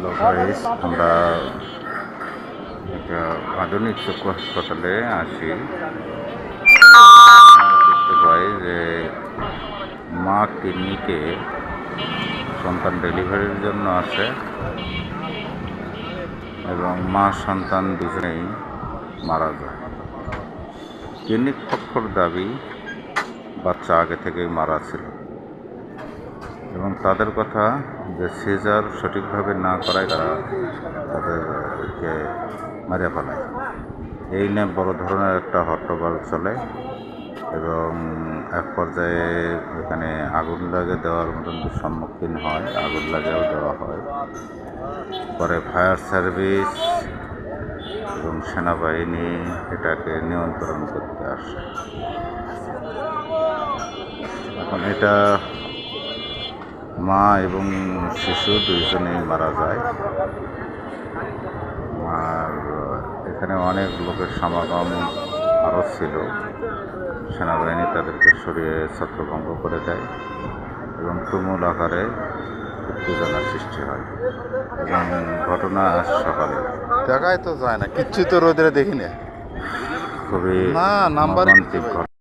Hello guys, আমরা একটা আধুনিক চক্ষু হাসপাতালে আসি। আমরা দেখতে পাই যে মা ক্লিনিকে সন্তান ডেলিভারির জন্য আসে এবং মা সন্তান দুজনেই মারা যায়। ক্লিনিক পক্ষের দাবি বাচ্চা আগে থেকেই মারা ছিল এবং তাদের কথা যে সিজার সঠিকভাবে না করায় তারা তাদেরকে মারিয়া ফেলায়। এই নিয়ে বড় ধরনের একটা হট্টগোল চলে এবং এক পর্যায়ে এখানে আগুন লাগে দেওয়ার মতন সম্মুখীন হয়, আগুন লাগেও দেওয়া হয়। পরে ফায়ার সার্ভিস এবং সেনাবাহিনী এটাকে নিয়ন্ত্রণ করতে আসে। এখন এটা মা এবং শিশু দুইজনেই মারা যায়। আর এখানে অনেক লোকের সমাগম আরও ছিল। সেনাবাহিনী তাদেরকে সরিয়ে ছত্রভঙ্গ করে দেয় এবং তুমুল আকারে উত্তেজনার সৃষ্টি হয় এবং ঘটনা আজ সকালে দেখাই তো যায় না, কিচ্ছু তো রোদে দেখি না। খুবই মর্মান্তিক ঘটনা।